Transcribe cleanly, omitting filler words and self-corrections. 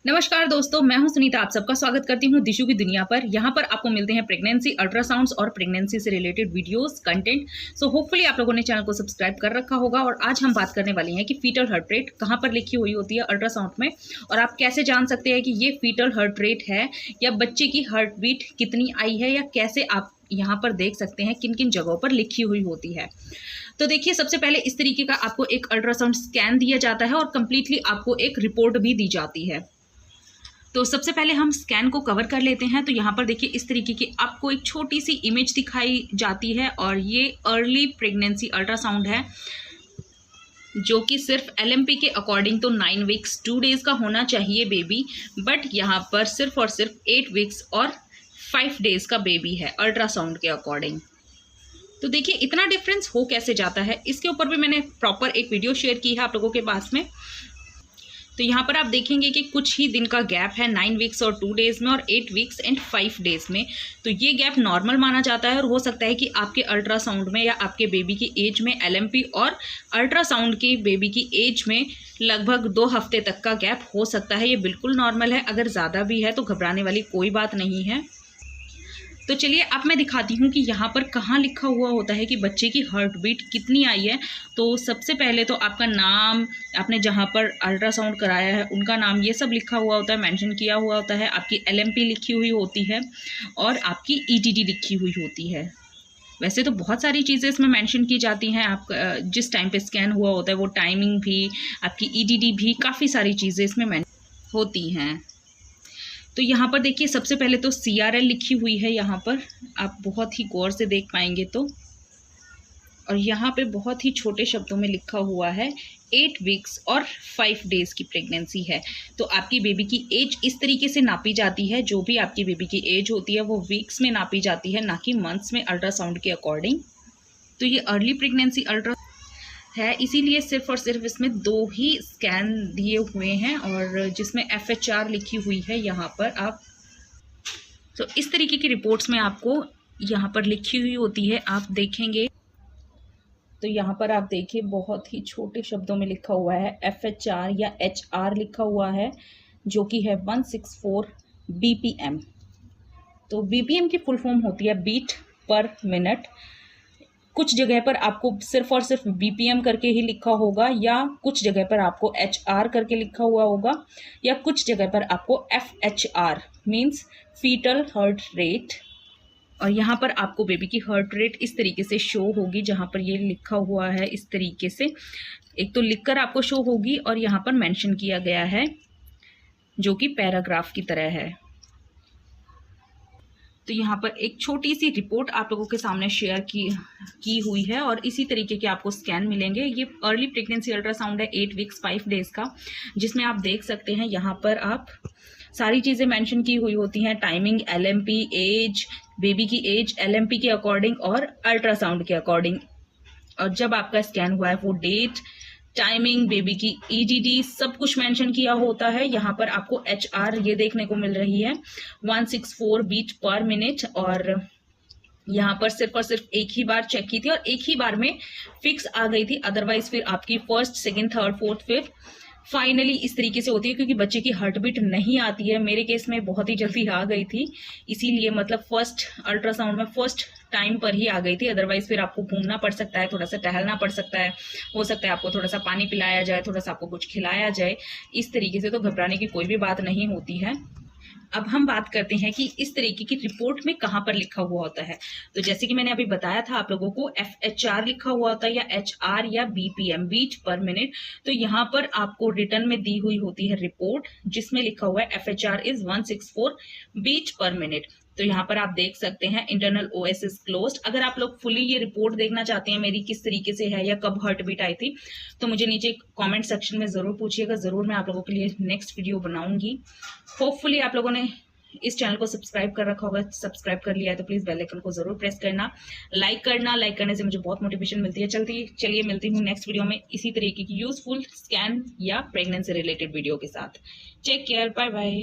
नमस्कार दोस्तों, मैं हूं सुनीता। आप सबका स्वागत करती हूं दिशु की दुनिया पर। यहां पर आपको मिलते हैं प्रेगनेंसी, अल्ट्रासाउंड्स और प्रेगनेंसी से related videos, content. So hopefully आप लोगों ने चैनल को सब्सक्राइब कर रखा होगा। और आज हम बात करने वाले हैं कि फीटल हार्ट रेट कहां पर लिखी हुई होती है अल्ट्रासाउंड में, और आप कैसे जान सकते हैं कि ये फीटल हार्ट रेट है या बच्चे की हार्ट बीट कितनी आई है, या कैसे आप यहाँ पर देख सकते हैं किन किन जगहों पर लिखी हुई होती है। तो देखिए, सबसे पहले इस तरीके का आपको एक अल्ट्रासाउंड स्कैन दिया जाता है और कंप्लीटली आपको एक रिपोर्ट भी दी जाती है। तो सबसे पहले हम स्कैन को कवर कर लेते हैं। तो यहाँ पर देखिए, इस तरीके की आपको एक छोटी सी इमेज दिखाई जाती है, और ये अर्ली प्रेगनेंसी अल्ट्रासाउंड है जो कि सिर्फ एलएमपी के अकॉर्डिंग तो 9 वीक्स 2 डेज का होना चाहिए बेबी, बट यहाँ पर सिर्फ और सिर्फ 8 वीक्स और 5 डेज का बेबी है अल्ट्रासाउंड के अकॉर्डिंग। तो देखिए, इतना डिफरेंस हो कैसे जाता है, इसके ऊपर भी मैंने प्रॉपर एक वीडियो शेयर की है आप लोगों के पास में। तो यहाँ पर आप देखेंगे कि कुछ ही दिन का गैप है 9 वीक्स और 2 डेज में, और 8 वीक्स एंड 5 डेज में। तो ये गैप नॉर्मल माना जाता है, और हो सकता है कि आपके अल्ट्रासाउंड में या आपके बेबी की एज में एलएमपी और अल्ट्रासाउंड की बेबी की एज में लगभग 2 हफ्ते तक का गैप हो सकता है। ये बिल्कुल नॉर्मल है। अगर ज़्यादा भी है तो घबराने वाली कोई बात नहीं है। तो चलिए अब मैं दिखाती हूँ कि यहाँ पर कहाँ लिखा हुआ होता है कि बच्चे की हार्ट बीट कितनी आई है। तो सबसे पहले तो आपका नाम, आपने जहाँ पर अल्ट्रासाउंड कराया है उनका नाम, ये सब लिखा हुआ होता है, मेंशन किया हुआ होता है। आपकी एलएमपी लिखी हुई होती है और आपकी ईटीडी लिखी हुई होती है। वैसे तो बहुत सारी चीज़ें इसमें मेंशन की जाती हैं। आप जिस टाइम पे स्कैन हुआ होता है वो टाइमिंग भी, आपकी ईटीडी भी, काफ़ी सारी चीज़ें इसमें मेंशन होती हैं। तो यहाँ पर देखिए, सबसे पहले तो CRL लिखी हुई है यहाँ पर, आप बहुत ही गौर से देख पाएंगे तो। और यहाँ पे बहुत ही छोटे शब्दों में लिखा हुआ है 8 वीक्स और 5 डेज की प्रेगनेंसी है। तो आपकी बेबी की एज इस तरीके से नापी जाती है, जो भी आपकी बेबी की एज होती है वो वीक्स में नापी जाती है, ना कि मंथ्स में अल्ट्रासाउंड के अकॉर्डिंग। तो ये अर्ली प्रेगनेंसी अल्ट्रा है, इसीलिए सिर्फ और सिर्फ इसमें 2 ही स्कैन दिए हुए हैं, और जिसमें FHR लिखी हुई है यहाँ पर आप। तो इस तरीके की रिपोर्ट्स में आपको यहाँ पर लिखी हुई होती है, आप देखेंगे तो यहाँ पर आप देखिए बहुत ही छोटे शब्दों में लिखा हुआ है FHR या HR लिखा हुआ है, जो कि है 164 BPM। तो BPM की फुल फॉर्म होती है बीट पर मिनट। कुछ जगह पर आपको सिर्फ और सिर्फ BPM करके ही लिखा होगा, या कुछ जगह पर आपको HR करके लिखा हुआ होगा, या कुछ जगह पर आपको FHR means fetal heart rate. और यहाँ पर आपको बेबी की हार्ट रेट इस तरीके से शो होगी, जहाँ पर ये लिखा हुआ है इस तरीके से। एक तो लिखकर आपको शो होगी, और यहाँ पर मेंशन किया गया है जो कि पैराग्राफ की तरह है। तो यहाँ पर एक छोटी सी रिपोर्ट आप लोगों के सामने शेयर की हुई है, और इसी तरीके के आपको स्कैन मिलेंगे। ये अर्ली प्रेगनेंसी अल्ट्रासाउंड है 8 वीक्स 5 डेज का, जिसमें आप देख सकते हैं यहाँ पर आप सारी चीज़ें मेंशन की हुई होती हैं, टाइमिंग, एलएमपी, एज, बेबी की एज एलएमपी के अकॉर्डिंग और अल्ट्रासाउंड के अकॉर्डिंग। और जब आपका स्कैन हुआ है वो डेट, टाइमिंग, बेबी की ईटीडी, सब कुछ मेंशन किया होता है। यहाँ पर आपको HR ये देखने को मिल रही है 164 बीट पर मिनट, और यहाँ पर सिर्फ और सिर्फ एक ही बार चेक की थी और एक ही बार में फिक्स आ गई थी। अदरवाइज फिर आपकी first, second, third, fourth, fifth finally इस तरीके से होती है, क्योंकि बच्चे की हार्ट बीट नहीं आती है। मेरे केस में बहुत ही जल्दी आ गई थी, इसीलिए मतलब फर्स्ट अल्ट्रासाउंड में फर्स्ट टाइम पर ही आ गई थी। अदरवाइज फिर आपको घूमना पड़ सकता है, थोड़ा सा टहलना पड़ सकता है, हो सकता है आपको थोड़ा सा पानी पिलाया जाए, थोड़ा सा आपको कुछ खिलाया जाए। इस तरीके से तो घबराने की कोई भी बात नहीं होती है। अब हम बात करते हैं कि इस तरीके की रिपोर्ट में कहाँ पर लिखा हुआ होता है। तो जैसे कि मैंने अभी बताया था आप लोगों को, FHR लिखा हुआ होता है, या HR या BPM बीट पर मिनट। तो यहाँ पर आपको रिटर्न में दी हुई होती है रिपोर्ट, जिसमें लिखा हुआ है FHR is 164 beat per minute. तो यहाँ पर आप देख सकते हैं इंटरनल OS इज क्लोज्ड। अगर आप लोग फुली ये रिपोर्ट देखना चाहते हैं मेरी किस तरीके से है या कब हार्ट बीट आई थी, तो मुझे नीचे कमेंट सेक्शन में ज़रूर पूछिएगा, ज़रूर मैं आप लोगों के लिए नेक्स्ट वीडियो बनाऊंगी। होपफुली आप लोगों ने इस चैनल को सब्सक्राइब कर रखा होगा, सब्सक्राइब कर लिया है तो प्लीज़ बेल आइकन को ज़रूर प्रेस करना, लाइक करने से मुझे बहुत मोटिवेशन मिलती है। चलिए मिलती हूँ नेक्स्ट वीडियो में इसी तरीके की यूजफुल स्कैन या प्रेगनेंसी रिलेटेड वीडियो के साथ। Take care, bye bye.